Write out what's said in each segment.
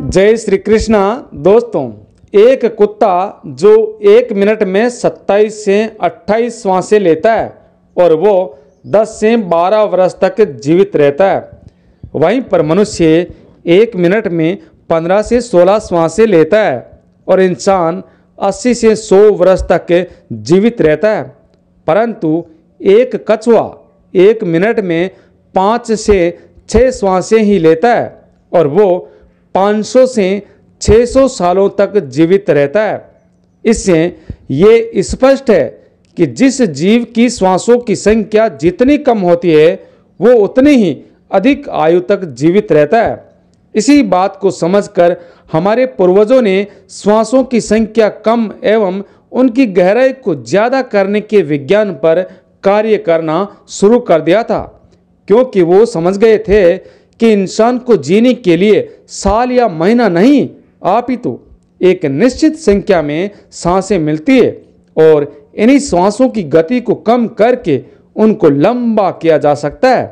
जय श्री कृष्णा। दोस्तों, एक कुत्ता जो 1 मिनट में 27 से 28 श्वासें लेता है और वो 10 से 12 वर्ष तक जीवित रहता है, वहीं पर मनुष्य 1 मिनट में 15 से 16 श्वासें लेता है और इंसान 80 से 100 वर्ष तक जीवित रहता है। परंतु एक कछुआ 1 मिनट में 5 से 6 श्वासें ही लेता है और वो 500 से 600 सालों तक जीवित रहता है। इससे ये स्पष्ट है कि जिस जीव की श्वासों की संख्या जितनी कम होती है वो उतनी ही अधिक आयु तक जीवित रहता है। इसी बात को समझकर हमारे पूर्वजों ने श्वासों की संख्या कम एवं उनकी गहराई को ज़्यादा करने के विज्ञान पर कार्य करना शुरू कर दिया था, क्योंकि वो समझ गए थे कि इंसान को जीने के लिए साल या महीना नहीं, अपितु एक निश्चित संख्या में सांसें मिलती है और इन्हीं सांसों की गति को कम करके उनको लंबा किया जा सकता है।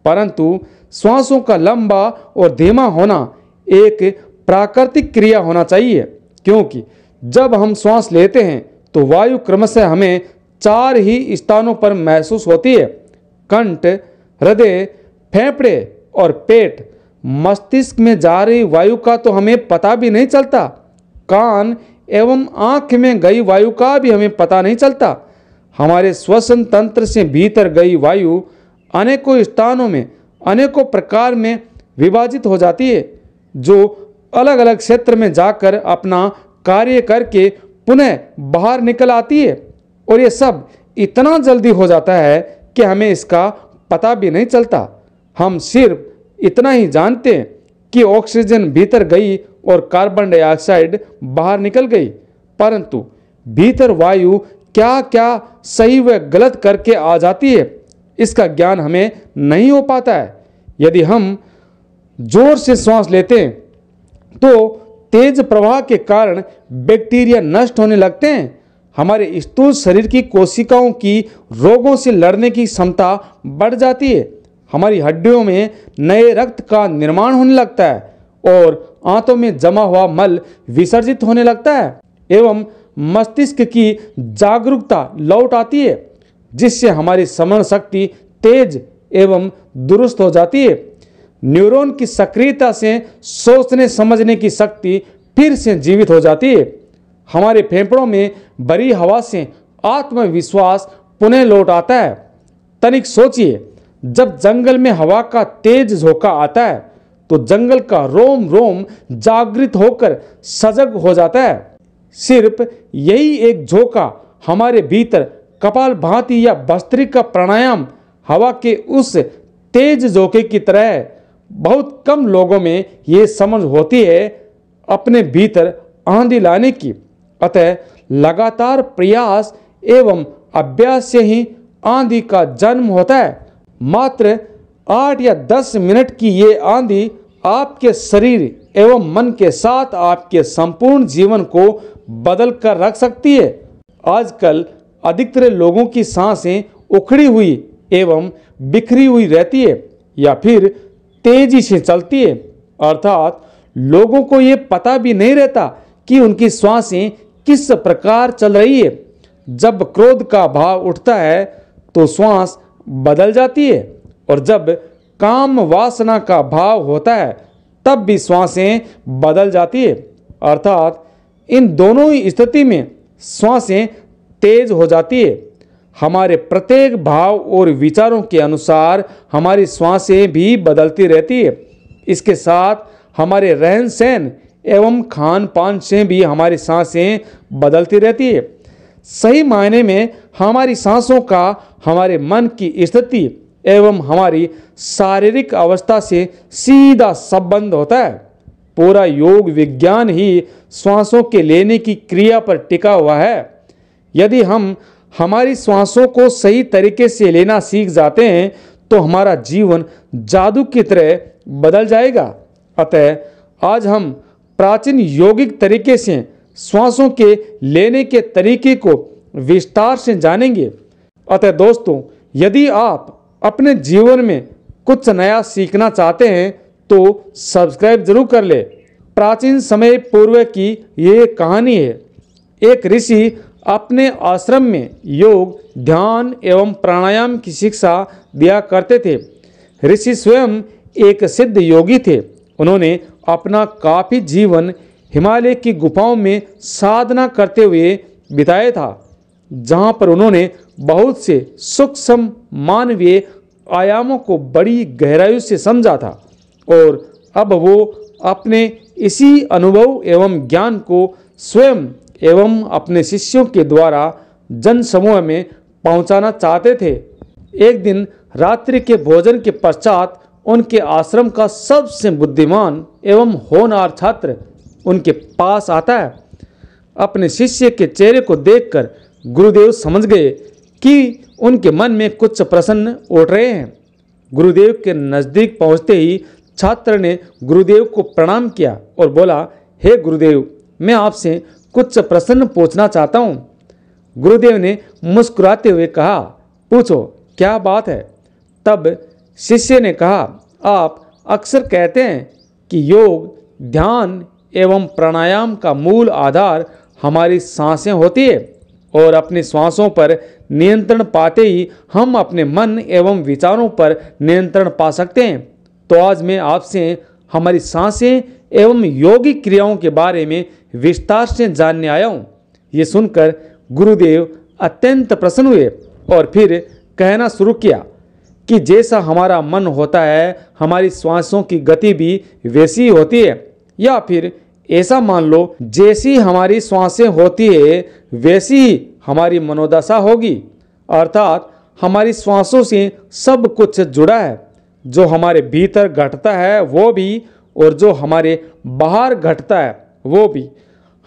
परंतु श्वासों का लंबा और धीमा होना एक प्राकृतिक क्रिया होना चाहिए, क्योंकि जब हम श्वास लेते हैं तो वायु क्रमशः हमें 4 ही स्थानों पर महसूस होती है: कंठ, हृदय, फेफड़े और पेट। मस्तिष्क में जा रही वायु का तो हमें पता भी नहीं चलता। कान एवं आँख में गई वायु का भी हमें पता नहीं चलता। हमारे श्वसन तंत्र से भीतर गई वायु अनेकों स्थानों में अनेकों प्रकार में विभाजित हो जाती है, जो अलग अलग क्षेत्र में जाकर अपना कार्य करके पुनः बाहर निकल आती है। और ये सब इतना जल्दी हो जाता है कि हमें इसका पता भी नहीं चलता। हम सिर्फ इतना ही जानते हैं कि ऑक्सीजन भीतर गई और कार्बन डाइऑक्साइड बाहर निकल गई, परंतु भीतर वायु क्या क्या सही व गलत करके आ जाती है इसका ज्ञान हमें नहीं हो पाता है। यदि हम जोर से श्वास लेते हैं तो तेज प्रवाह के कारण बैक्टीरिया नष्ट होने लगते हैं। हमारे स्थूल शरीर की कोशिकाओं की रोगों से लड़ने की क्षमता बढ़ जाती है। हमारी हड्डियों में नए रक्त का निर्माण होने लगता है और आंतों में जमा हुआ मल विसर्जित होने लगता है एवं मस्तिष्क की जागरूकता लौट आती है, जिससे हमारी स्मरण शक्ति तेज एवं दुरुस्त हो जाती है। न्यूरॉन की सक्रियता से सोचने समझने की शक्ति फिर से जीवित हो जाती है। हमारे फेफड़ों में भरी हवा से आत्मविश्वास पुनः लौट आता है। तनिक सोचिए, जब जंगल में हवा का तेज झोंका आता है तो जंगल का रोम रोम जागृत होकर सजग हो जाता है। सिर्फ यही एक झोंका हमारे भीतर कपालभाति या भस्त्रिका प्राणायाम हवा के उस तेज झोंके की तरह है। बहुत कम लोगों में ये समझ होती है अपने भीतर आंधी लाने की। अतः लगातार प्रयास एवं अभ्यास से ही आंधी का जन्म होता है। मात्र 8 या 10 मिनट की ये आंधी आपके शरीर एवं मन के साथ आपके संपूर्ण जीवन को बदल कर रख सकती है। आजकल अधिकतर लोगों की सांसें उखड़ी हुई एवं बिखरी हुई रहती है या फिर तेजी से चलती है, अर्थात लोगों को ये पता भी नहीं रहता कि उनकी श्वासें किस प्रकार चल रही है। जब क्रोध का भाव उठता है तो श्वास बदल जाती है और जब काम वासना का भाव होता है तब भी श्वासें बदल जाती है, अर्थात इन दोनों ही स्थिति में श्वासें तेज हो जाती है। हमारे प्रत्येक भाव और विचारों के अनुसार हमारी श्वासें भी बदलती रहती है। इसके साथ हमारे रहन सहन एवं खान पान से भी हमारी सांसें बदलती रहती है। सही मायने में हमारी सांसों का हमारे मन की स्थिति एवं हमारी शारीरिक अवस्था से सीधा संबंध होता है। पूरा योग विज्ञान ही श्वासों के लेने की क्रिया पर टिका हुआ है। यदि हम हमारी श्वासों को सही तरीके से लेना सीख जाते हैं तो हमारा जीवन जादू की तरह बदल जाएगा। अतः आज हम प्राचीन यौगिक तरीके से श्वासों के लेने के तरीके को विस्तार से जानेंगे। अतः दोस्तों, यदि आप अपने जीवन में कुछ नया सीखना चाहते हैं तो सब्सक्राइब जरूर कर ले प्राचीन समय पूर्व की ये कहानी है। एक ऋषि अपने आश्रम में योग, ध्यान एवं प्राणायाम की शिक्षा दिया करते थे। ऋषि स्वयं एक सिद्ध योगी थे। उन्होंने अपना काफी जीवन हिमालय की गुफाओं में साधना करते हुए बिताया था, जहाँ पर उन्होंने बहुत से सूक्ष्म मानवीय आयामों को बड़ी गहराई से समझा था। और अब वो अपने इसी अनुभव एवं ज्ञान को स्वयं एवं अपने शिष्यों के द्वारा जन समूह में पहुंचाना चाहते थे। एक दिन रात्रि के भोजन के पश्चात उनके आश्रम का सबसे बुद्धिमान एवं होनहार छात्र उनके पास आता है। अपने शिष्य के चेहरे को देखकर गुरुदेव समझ गए कि उनके मन में कुछ प्रश्न उठ रहे हैं। गुरुदेव के नज़दीक पहुंचते ही छात्र ने गुरुदेव को प्रणाम किया और बोला, हे गुरुदेव, मैं आपसे कुछ प्रश्न पूछना चाहता हूँ। गुरुदेव ने मुस्कुराते हुए कहा, पूछो, क्या बात है। तब शिष्य ने कहा, आप अक्सर कहते हैं कि योग, ध्यान एवं प्राणायाम का मूल आधार हमारी सांसें होती है और अपनी श्वासों पर नियंत्रण पाते ही हम अपने मन एवं विचारों पर नियंत्रण पा सकते हैं। तो आज मैं आपसे हमारी सांसें एवं योगिक क्रियाओं के बारे में विस्तार से जानने आया हूँ। ये सुनकर गुरुदेव अत्यंत प्रसन्न हुए और फिर कहना शुरू किया कि जैसा हमारा मन होता है, हमारी श्वासों की गति भी वैसी ही होती है। या फिर ऐसा मान लो, जैसी हमारी श्वासें होती है वैसी ही हमारी मनोदशा होगी। अर्थात हमारी श्वासों से सब कुछ जुड़ा है। जो हमारे भीतर घटता है वो भी, और जो हमारे बाहर घटता है वो भी।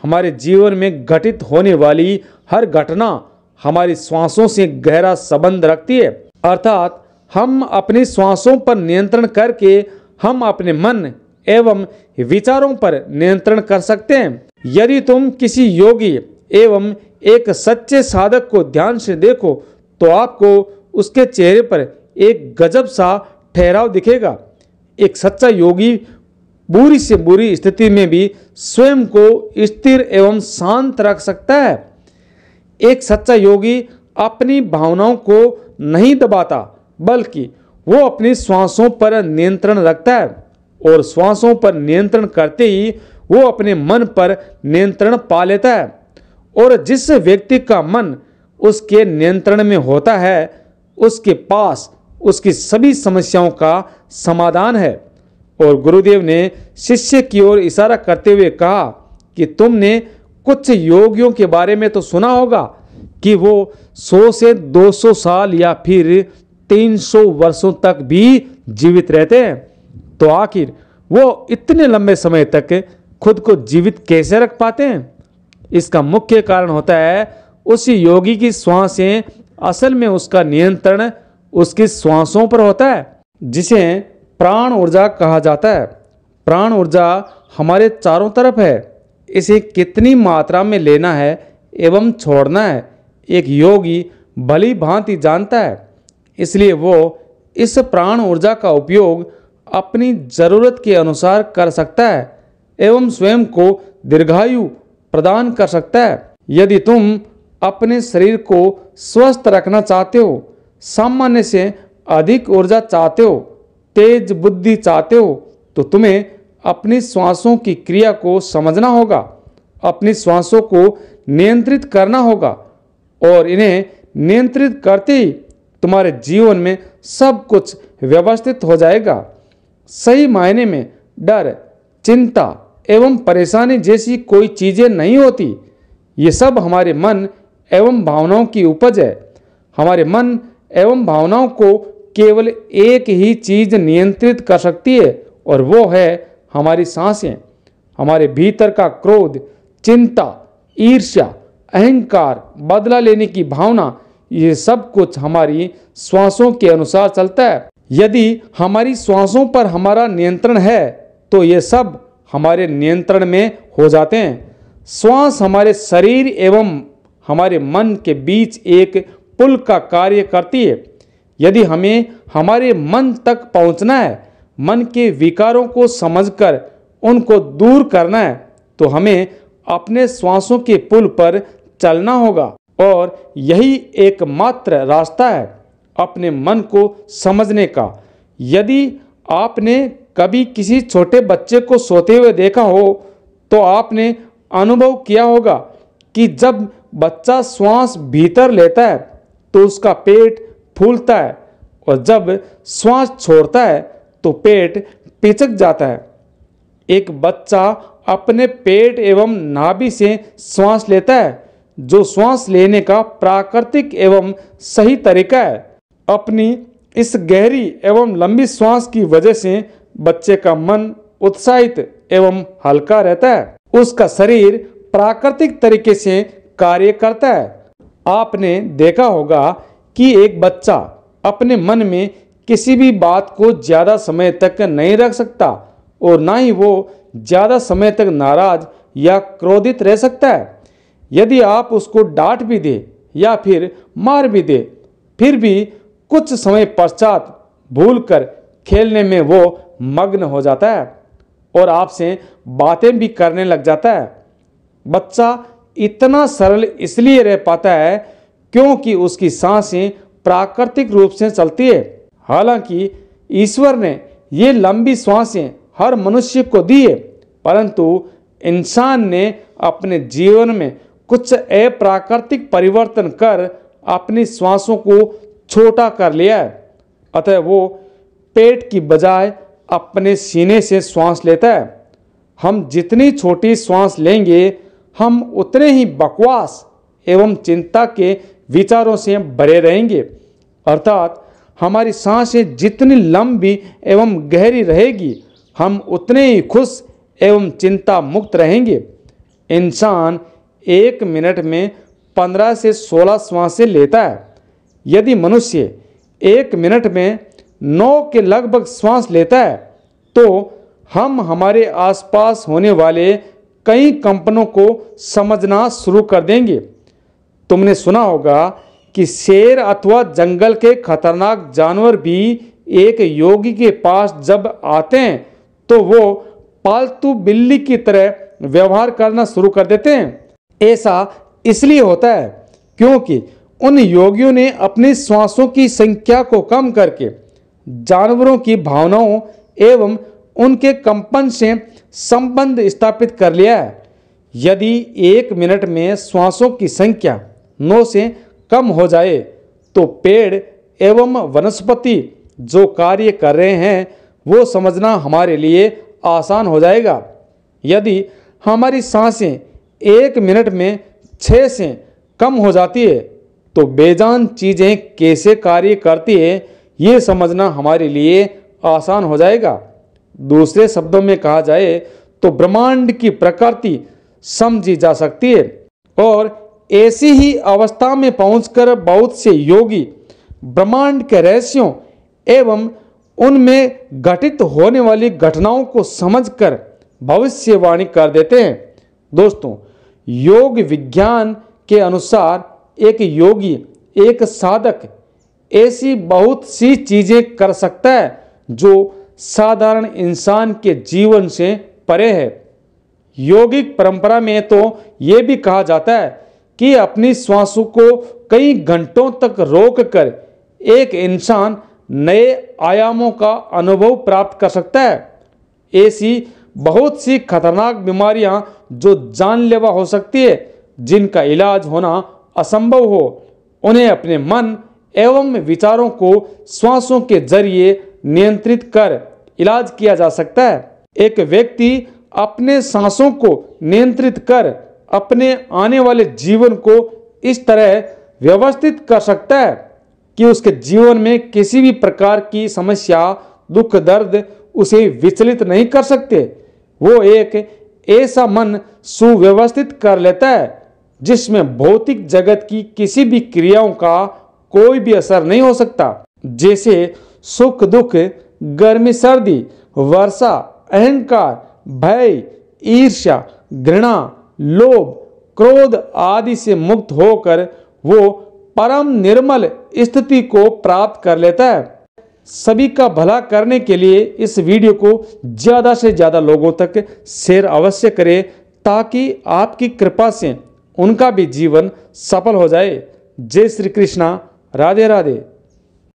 हमारे जीवन में घटित होने वाली हर घटना हमारी श्वासों से गहरा संबंध रखती है। अर्थात हम अपनी श्वासों पर नियंत्रण करके हम अपने मन एवं विचारों पर नियंत्रण कर सकते हैं। यदि तुम किसी योगी एवं एक सच्चे साधक को ध्यान से देखो तो आपको उसके चेहरे पर एक गजब सा ठहराव दिखेगा। एक सच्चा योगी बुरी से बुरी स्थिति में भी स्वयं को स्थिर एवं शांत रख सकता है। एक सच्चा योगी अपनी भावनाओं को नहीं दबाता, बल्कि वो अपनी श्वासों पर नियंत्रण रखता है और श्वासों पर नियंत्रण करते ही वो अपने मन पर नियंत्रण पा लेता है। और जिस व्यक्ति का मन उसके नियंत्रण में होता है, उसके पास उसकी सभी समस्याओं का समाधान है। और गुरुदेव ने शिष्य की ओर इशारा करते हुए कहा कि तुमने कुछ योगियों के बारे में तो सुना होगा कि वो 100 से 200 साल या फिर 300 वर्षों तक भी जीवित रहते हैं। तो आखिर वो इतने लंबे समय तक खुद को जीवित कैसे रख पाते हैं? इसका मुख्य कारण होता है उसी योगी की श्वासें। असल में उसका नियंत्रण उसकी श्वासों पर होता है, जिसे प्राण ऊर्जा कहा जाता है। प्राण ऊर्जा हमारे चारों तरफ है। इसे कितनी मात्रा में लेना है एवं छोड़ना है, एक योगी भली भांति जानता है। इसलिए वो इस प्राण ऊर्जा का उपयोग अपनी जरूरत के अनुसार कर सकता है एवं स्वयं को दीर्घायु प्रदान कर सकता है। यदि तुम अपने शरीर को स्वस्थ रखना चाहते हो, सामान्य से अधिक ऊर्जा चाहते हो, तेज बुद्धि चाहते हो, तो तुम्हें अपनी श्वासों की क्रिया को समझना होगा, अपनी श्वासों को नियंत्रित करना होगा। और इन्हें नियंत्रित करते ही तुम्हारे जीवन में सब कुछ व्यवस्थित हो जाएगा। सही मायने में डर, चिंता एवं परेशानी जैसी कोई चीज़ें नहीं होती। ये सब हमारे मन एवं भावनाओं की उपज है। हमारे मन एवं भावनाओं को केवल एक ही चीज़ नियंत्रित कर सकती है, और वो है हमारी सांसें। हमारे भीतर का क्रोध, चिंता, ईर्ष्या, अहंकार, बदला लेने की भावना, ये सब कुछ हमारी श्वासों के अनुसार चलता है। यदि हमारी श्वासों पर हमारा नियंत्रण है तो ये सब हमारे नियंत्रण में हो जाते हैं। श्वास हमारे शरीर एवं हमारे मन के बीच एक पुल का कार्य करती है। यदि हमें हमारे मन तक पहुंचना है, मन के विकारों को समझकर उनको दूर करना है तो हमें अपने श्वासों के पुल पर चलना होगा। और यही एकमात्र रास्ता है अपने मन को समझने का। यदि आपने कभी किसी छोटे बच्चे को सोते हुए देखा हो तो आपने अनुभव किया होगा कि जब बच्चा श्वास भीतर लेता है तो उसका पेट फूलता है और जब श्वास छोड़ता है तो पेट पिचक जाता है। एक बच्चा अपने पेट एवं नाभि से श्वास लेता है, जो श्वास लेने का प्राकृतिक एवं सही तरीका है। अपनी इस गहरी एवं लंबी श्वास की वजह से बच्चे का मन उत्साहित एवं हल्का रहता है, उसका शरीर प्राकृतिक तरीके से कार्य करता है। आपने देखा होगा कि एक बच्चा अपने मन में किसी भी बात को ज़्यादा समय तक नहीं रख सकता और ना ही वो ज़्यादा समय तक नाराज या क्रोधित रह सकता है। यदि आप उसको डांट भी दे या फिर मार भी दे, फिर भी कुछ समय पश्चात भूलकर खेलने में वो मग्न हो जाता है और आपसे बातें भी करने लग जाता है। बच्चा इतना सरल इसलिए रह पाता है क्योंकि उसकी सांसें प्राकृतिक रूप से चलती है। हालांकि ईश्वर ने ये लंबी सांसें हर मनुष्य को दी है, परंतु इंसान ने अपने जीवन में कुछ अप्राकृतिक परिवर्तन कर अपनी श्वासों को छोटा कर लिया है। अतः वो पेट की बजाय अपने सीने से श्वास लेता है। हम जितनी छोटी श्वास लेंगे, हम उतने ही बकवास एवं चिंता के विचारों से भरे रहेंगे। अर्थात हमारी सांसें जितनी लंबी एवं गहरी रहेगी, हम उतने ही खुश एवं चिंता मुक्त रहेंगे। इंसान 1 मिनट में 15 से 16 श्वासें लेता है। यदि मनुष्य 1 मिनट में 9 के लगभग श्वास लेता है तो हम हमारे आसपास होने वाले कई कंपनों को समझना शुरू कर देंगे। तुमने सुना होगा कि शेर अथवा जंगल के खतरनाक जानवर भी एक योगी के पास जब आते हैं तो वो पालतू बिल्ली की तरह व्यवहार करना शुरू कर देते हैं। ऐसा इसलिए होता है क्योंकि उन योगियों ने अपनी श्वासों की संख्या को कम करके जानवरों की भावनाओं एवं उनके कंपन से संबंध स्थापित कर लिया है। यदि 1 मिनट में श्वासों की संख्या 9 से कम हो जाए तो पेड़ एवं वनस्पति जो कार्य कर रहे हैं वो समझना हमारे लिए आसान हो जाएगा। यदि हमारी सांसें 1 मिनट में 6 से कम हो जाती है तो बेजान चीज़ें कैसे कार्य करती है ये समझना हमारे लिए आसान हो जाएगा। दूसरे शब्दों में कहा जाए तो ब्रह्मांड की प्रकृति समझी जा सकती है। और ऐसी ही अवस्था में पहुंचकर बहुत से योगी ब्रह्मांड के रहस्यों एवं उनमें घटित होने वाली घटनाओं को समझकर भविष्यवाणी कर देते हैं। दोस्तों, योग विज्ञान के अनुसार एक योगी, एक साधक ऐसी बहुत सी चीजें कर सकता है जो साधारण इंसान के जीवन से परे है। योगिक परंपरा में तो ये भी कहा जाता है कि अपनी श्वासों को कई घंटों तक रोककर एक इंसान नए आयामों का अनुभव प्राप्त कर सकता है। ऐसी बहुत सी खतरनाक बीमारियां जो जानलेवा हो सकती है, जिनका इलाज होना असंभव हो, उन्हें अपने मन एवं विचारों को श्वासों के जरिए नियंत्रित कर इलाज किया जा सकता है। एक व्यक्ति अपने सांसों को नियंत्रित कर अपने आने वाले जीवन को इस तरह व्यवस्थित कर सकता है कि उसके जीवन में किसी भी प्रकार की समस्या, दुख, दर्द उसे विचलित नहीं कर सकते। वो एक ऐसा मन सुव्यवस्थित कर लेता है जिसमें भौतिक जगत की किसी भी क्रियाओं का कोई भी असर नहीं हो सकता। जैसे सुख दुख, गर्मी सर्दी, वर्षा, अहंकार, भय, ईर्ष्या, घृणा, लोभ, क्रोध आदि से मुक्त होकर वो परम निर्मल स्थिति को प्राप्त कर लेता है। सभी का भला करने के लिए इस वीडियो को ज़्यादा से ज़्यादा लोगों तक शेयर अवश्य करें, ताकि आपकी कृपा से उनका भी जीवन सफल हो जाए। जय श्री कृष्णा, राधे राधे।